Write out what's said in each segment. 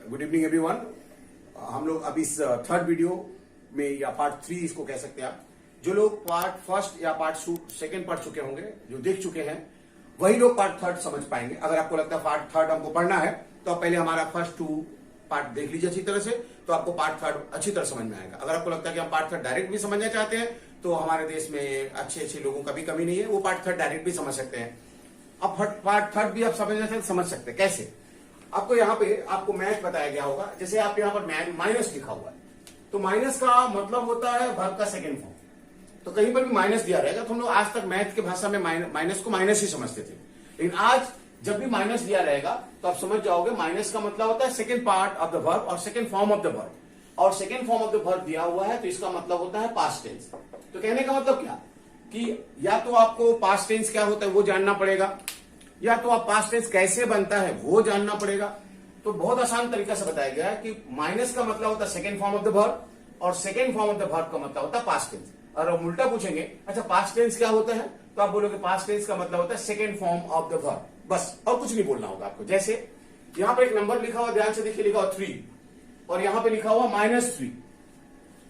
Good evening everyone. हम लोग अभी इस थर्ड वीडियो में या पार्ट 3 इसको कह सकते हैं आप। जो लोग पार्ट फर्स्ट या पार्ट सेकंड पढ़ चुके होंगे, जो देख चुके हैं, वही लोग पार्ट थर्ड समझ पाएंगे। अगर आपको लगता है पार्ट थर्ड हमको पढ़ना है तो आप पहले हमारा फर्स्ट 2 पार्ट देख लीजिए अच्छी तरह से, तो आपको पार्ट थर्ड अच्छी तरह समझ में आएगा। अगर आपको लगता है कि हम पार्ट थर्ड डायरेक्ट भी समझना चाहते हैं तो हमारे देश में अच्छे अच्छे लोगों का भी कमी नहीं है, वो पार्ट थर्ड डायरेक्ट भी समझ सकते हैं। अब पार्ट थर्ड भी आप समझ सकते हैं। कैसे? आपको यहाँ पे आपको मैथ बताया गया होगा। जैसे आप यहाँ पर माइनस लिखा हुआ है, तो माइनस का मतलब होता है वर्ग का सेकेंड फॉर्म। तो कहीं पर भी माइनस दिया रहेगा तो हम लोग आज तक मैथ की भाषा में माइनस को माइनस ही समझते थे, लेकिन आज जब भी माइनस दिया रहेगा तो आप समझ जाओगे माइनस का मतलब होता है second part of the verb और second form of the verb, और second form of the verb दिया हुआ है तो इसका मतलब होता है पास्ट टेंस। तो कहने का मतलब क्या कि या तो आपको पास्ट टेंस क्या होता है वो जानना पड़ेगा, या तो आप पास्ट टेंस कैसे बनता है वो जानना पड़ेगा। तो बहुत आसान तरीका से बताया गया है कि माइनस का मतलब होता है second form of the verb और second form of the verb का मतलब होता है पास्ट टेंस। और हम उल्टा पूछेंगे, अच्छा पास्ट टेंस क्या होता है, तो आप बोलोगे पास्ट टेंस का मतलब होता है second form of the verb, बस, और कुछ नहीं बोलना होगा आपको। जैसे यहां पर एक नंबर लिखा हुआ, ध्यान से देखिए, लिखा हुआ 3 और यहां पर लिखा हुआ -3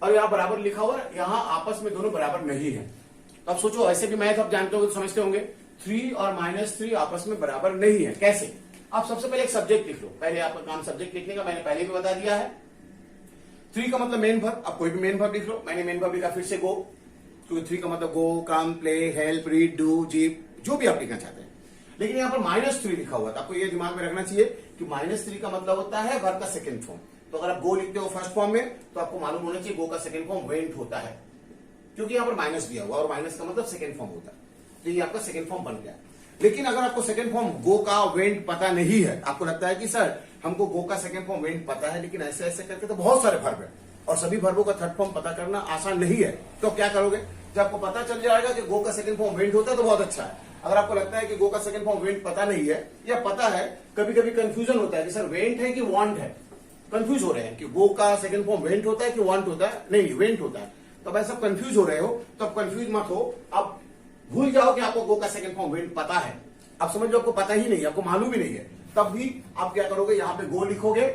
और यहां बराबर लिखा हुआ, यहां आपस में दोनों बराबर नहीं है। तो आप सोचो, ऐसे भी मैथ आप जानते होंगे, समझते होंगे, 3 और -3 आपस में बराबर नहीं है। कैसे? आप सबसे पहले एक सब्जेक्ट लिख लो। पहले आपका काम सब्जेक्ट लिखने का मैंने पहले भी बता दिया है। 3 का मतलब मेन वर्ब, आप कोई भी मेन वर्ब लिख लो। मैंने मेन वर्ब लिखा फिर से गो, क्योंकि 3 का मतलब go, come, play, help, read, do, jeep, जो भी आप लिखना चाहते हैं। लेकिन यहां पर -3 लिखा हुआ था, आपको ये दिमाग में रखना चाहिए कि -3 का मतलब होता है वर्ब का सेकेंड फॉर्म। तो अगर आप गो लिखते हो फर्स्ट फॉर्म में तो आपको मालूम होना चाहिए गो का सेकेंड फॉर्म वेंट होता है, क्योंकि यहां पर माइनस दिया हुआ और माइनस का मतलब सेकेंड फॉर्म होता है। तो ये आपका सेकेंड फॉर्म बन गया। लेकिन अगर आपको सेकेंड फॉर्म गो का वेंट पता नहीं है, आपको लगता है कि सर हमको गो का सेकेंड फॉर्म वेंट पता है, लेकिन ऐसे ऐसे करके तो बहुत सारे वर्ब है और सभी वर्बों का थर्ड फॉर्म पता करना आसान नहीं है, तो क्या करोगे? जब आपको पता चल जाएगा कि गो का सेकेंड फॉर्म वेंट होता है तो बहुत अच्छा है। अगर आपको लगता है कि गो का सेकेंड फॉर्म वेंट पता नहीं है या पता है, कभी कभी कंफ्यूजन होता है कि सर वेंट है कि वांट है, कंफ्यूज हो रहे हैं कि गो का सेकेंड फॉर्म वेंट होता है कि वांट होता है, नहीं वेंट होता है। तो अब ऐसा कंफ्यूज हो रहे हो तो अब कंफ्यूज मत हो, अब भूल जाओ कि आपको गो का सेकेंड फॉर्म वेंट पता है। अब समझ लो आपको पता ही नहीं, आपको मालूम ही नहीं है, तब भी आप क्या करोगे, यहां पे गो लिखोगे,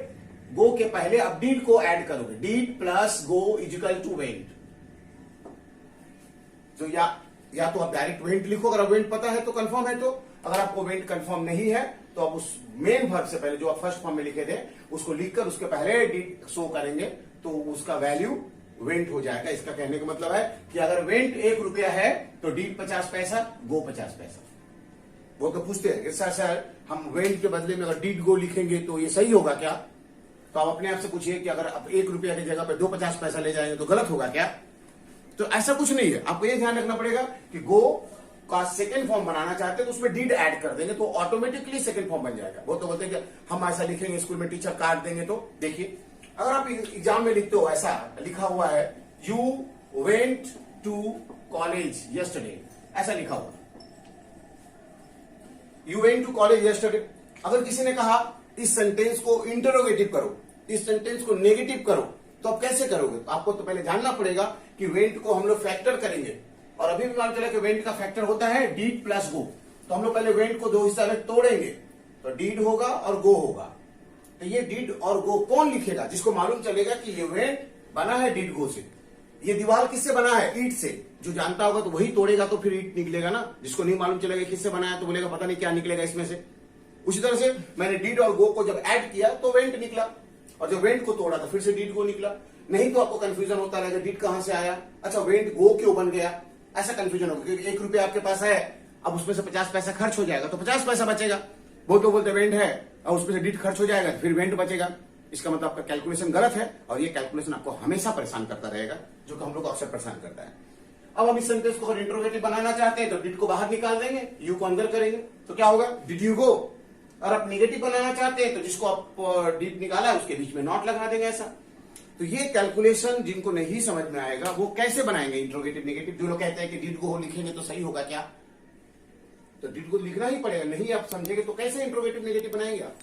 गो के पहले अब डीड को ऐड करोगे, did plus go equal to went. तो या तो आप डायरेक्ट वेंट लिखो, अगर वेंट पता है तो कंफर्म है। तो अगर आपको वेंट कंफर्म नहीं है तो आप उस मेन वर्ब से पहले जो आप फर्स्ट फॉर्म में लिखे थे उसको लिखकर उसके पहले डीड शो करेंगे तो उसका वैल्यू वेंट हो जाएगा। इसका कहने का मतलब है कि अगर वेंट 1 रुपया है तो डीड 50 पैसा, गो 50 पैसा। वो तो पूछते हैं सर हम वेंट के बदले में अगर डीड गो लिखेंगे तो ये सही होगा क्या? तो आप अपने आप से पूछिए कि अगर आप 1 रुपया की जगह पे 2.50 पैसा ले जाएंगे तो गलत होगा क्या? तो ऐसा कुछ नहीं है। आपको ये ध्यान रखना पड़ेगा कि गो का सेकेंड फॉर्म बनाना चाहते हैं तो उसमें डीड ऐड कर देंगे तो ऑटोमेटिकली सेकेंड फॉर्म बन जाएगा। वो तो बोलते हैं कि हम ऐसा लिखेंगे स्कूल में टीचर काट देंगे। तो देखिए, अगर आप एग्जाम में लिखते हो, ऐसा लिखा हुआ है you went to college yesterday, ऐसा लिखा हुआ, you went to college yesterday. अगर किसी ने कहा इस सेंटेंस को इंटरोगेटिव करो, इस सेंटेंस को नेगेटिव करो, तो आप कैसे करोगे? तो आपको तो पहले जानना पड़ेगा कि वेंट को हम लोग फैक्टर करेंगे, और अभी भी मालूम चला कि वेंट का फैक्टर होता है डीड प्लस गो। तो हम लोग पहले वेंट को 2 हिस्सा में तोड़ेंगे, तो डीड होगा और गो होगा। तो ये डीड और गो कौन लिखेगा? जिसको मालूम चलेगा कि ये वेंट बना है डीड गो से। ये दीवार किससे बना है? ईंट से। जो जानता होगा तो वही तोड़ेगा, तो फिर ईंट निकलेगा ना। जिसको नहीं मालूम चलेगा किससे बना है तो बोलेगा पता नहीं क्या निकलेगा इसमें से। उसी तरह से मैंने डीड और गो को जब ऐड किया तो वेंट निकला, और जब वेंट को तोड़ा तो फिर से डीड गो निकला। नहीं तो आपको कंफ्यूजन होता रहेगा डीड कहां से आया, अच्छा वेंट गो क्यों बन गया, ऐसा कंफ्यूजन होगा। क्योंकि 1 रुपया आपके पास है, अब उसमें से 50 पैसा खर्च हो जाएगा तो 50 पैसा बचेगा। वो तो बोलते वेंट है और उसमें से डीड खर्च हो जाएगा फिर वेंट बचेगा। इसका मतलब आपका कैलकुलेशन गलत है, और ये कैलकुलेशन आपको हमेशा परेशान करता रहेगा, जो कि हम लोग को अक्सर परेशान करता है। अब हम इस सेंटेंस को अगर इंट्रोगेटिव बनाना चाहते हैं तो डिड को बाहर निकाल देंगे, यू को अंदर करेंगे, तो क्या होगा, डिड यू गो। और आप नेगेटिव बनाना चाहते हैं तो जिसको आप डिड निकाला है उसके बीच में नॉट लगा देंगे, ऐसा। तो ये कैलकुलेशन जिनको नहीं समझ में आएगा वो कैसे बनाएंगे इंट्रोगेटिव नेगेटिव? जो लोग कहते हैं कि डिड को लिखेंगे तो सही होगा क्या, तो डिड को लिखना ही पड़ेगा, नहीं आप समझेंगे तो कैसे इंट्रोगेटिव नेगेटिव बनाएंगे आप?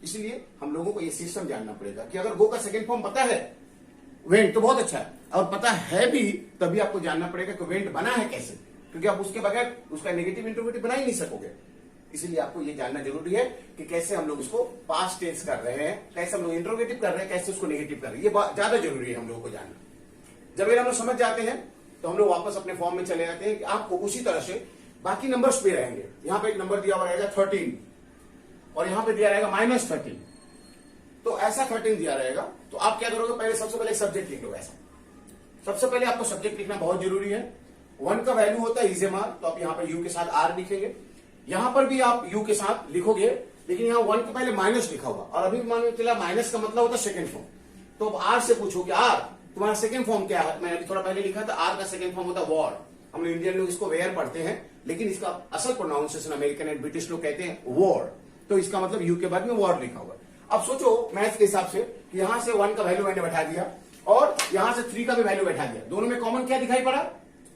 इसलिए हम लोगों को ये सिस्टम जानना पड़ेगा कि अगर गो का सेकेंड फॉर्म पता है वेंट तो बहुत अच्छा है, और पता है भी तभी आपको जानना पड़ेगा कि वेंट बना है कैसे, क्योंकि आप उसके बगैर उसका नेगेटिव इंट्रोगेटिव बना ही नहीं सकोगे। इसीलिए आपको ये जानना जरूरी है कि कैसे हम लोग इसको पास्ट टेंस कर रहे हैं, कैसे हम लोग इंट्रोगेटिव कर रहे हैं, कैसे उसको नेगेटिव कर रहे हैं, ये ज्यादा जरूरी है हम लोगों को जानना। जब ये हम लोग समझ जाते हैं तो हम लोग वापस अपने फॉर्म में चले जाते हैं कि आपको उसी तरह से बाकी नंबर्स पे रहेंगे। यहां पे एक नंबर दिया हुआ रहेगा 13 और यहां पे दिया रहेगा -13, तो ऐसा 13 दिया रहेगा। तो आप क्या करोगे, पहले सबसे पहले सब्जेक्ट लिख लो। ऐसा सबसे पहले आपको सब्जेक्ट लिखना बहुत जरूरी है। 1 का वैल्यू होता है इजेमार, तो आप यहां पर यू के साथ आर लिखेंगे। यहां पर भी आप यू के साथ लिखोगे, लेकिन यहां 1 के पहले माइनस लिखा होगा, और अभी मान लो चला माइनस का मतलब होता है सेकंड फॉर्म। तो अब आर से पूछो कि आर तुम्हारा सेकंड फॉर्म क्या है। मैंने अभी थोड़ा पहले लिखा था आर का सेकंड फॉर्म होता है वॉर। हम इंडियन लोग इसको वेयर पढ़ते हैं, लेकिन इसका असल प्रोनाउंसिएशन अमेरिकन एंड ब्रिटिश लोग कहते हैं वॉर। तो इसका मतलब यू के बाद में वॉर लिखा हुआ। अब सोचो मैथ के हिसाब से कि यहां से 1 का वैल्यू मैंने बैठा दिया और यहां से 3 का भी वैल्यू बैठा दिया। दोनों में कॉमन क्या दिखाई पड़ा,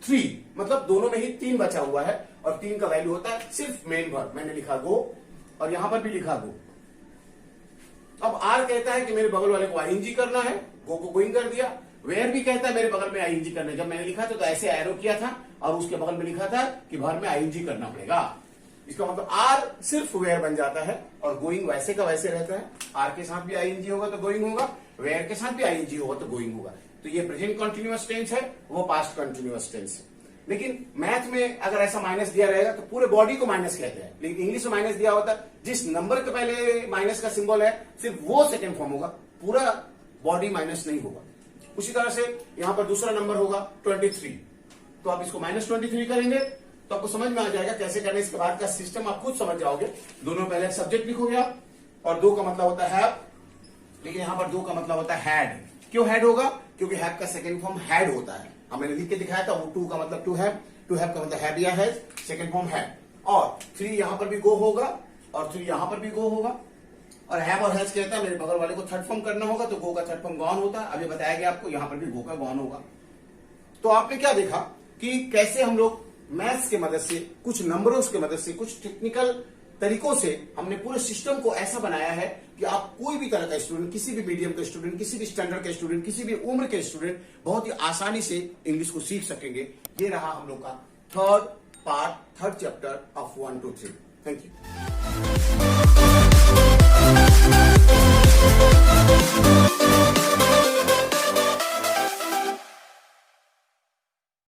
3, मतलब दोनों में ही 3 बचा हुआ है, और 3 का वैल्यू होता है सिर्फ मेन वर्ब। मैंने लिखा गो और यहां पर भी लिखा गो। अब आर कहता है कि मेरे बगल वाले को आईएनजी करना है, गो को गोइंग कर दिया। वेयर भी कहता है मेरे बगल में आईएनजी करना है। जब मैंने लिखा था तो ऐसे एरो किया था और उसके बगल में लिखा था कि भर में आईएनजी करना पड़ेगा। इसका मतलब आर सिर्फ वेयर बन जाता है और गोइंग वैसे का वैसे रहता है। आर के साथ भी आईएनजी होगा तो गोइंग होगा, वेयर के साथ भी आईएनजी होगा तो गोइंग होगा। तो ये प्रेजेंट कंटिन्यूअस टेंस है, वो पास्ट कंटिन्यूअस टेंस है। लेकिन मैथ में अगर ऐसा माइनस दिया रहेगा तो पूरे बॉडी को माइनस कहते हैं, लेकिन इंग्लिश में माइनस दिया होता है जिस नंबर के पहले माइनस का सिंबल है सिर्फ वो सेकंड फॉर्म होगा, पूरा बॉडी माइनस नहीं होगा। उसी तरह से यहां पर दूसरा नंबर होगा 23, तो आप इसको -23 करेंगे तो आपको समझ में आ जाएगा कैसे करने। इसके बाद का सिस्टम आप खुद समझ जाओगे। दोनों पहले सब्जेक्ट लिखोगे आप, और 2 का मतलब होता है हैव, लेकिन यहां पर 2 का मतलब होता है हैड। क्यों हैड होगा, क्योंकि हैव का सेकंड फॉर्म हैड होता है। मैंने लिख के दिखाया था, वो 2 का मतलब टू हैव का मतलब हैव या हैज, सेकंड फॉर्म हैड। और 3 यहां पर भी गो होगा और 3 यहां पर भी गो होगा। और हैव और हैज कहता है मेरे बगल वाले को थर्ड फॉर्म करना होगा, तो गो का थर्ड फॉर्म गॉन होता है। अभी बताया गया आपको, यहां पर भी गो का गॉन होगा। तो आपने क्या देखा कि कैसे हम लोग मैथ्स के मदद से, कुछ नंबरों की मदद से, कुछ टेक्निकल तरीकों से हमने पूरे सिस्टम को ऐसा बनाया है कि आप कोई भी तरह का स्टूडेंट, किसी भी मीडियम का स्टूडेंट, किसी भी स्टैंडर्ड के स्टूडेंट, किसी भी उम्र के स्टूडेंट बहुत ही आसानी से इंग्लिश को सीख सकेंगे। ये रहा हम लोग का third chapter of 1 to 3। Thank you.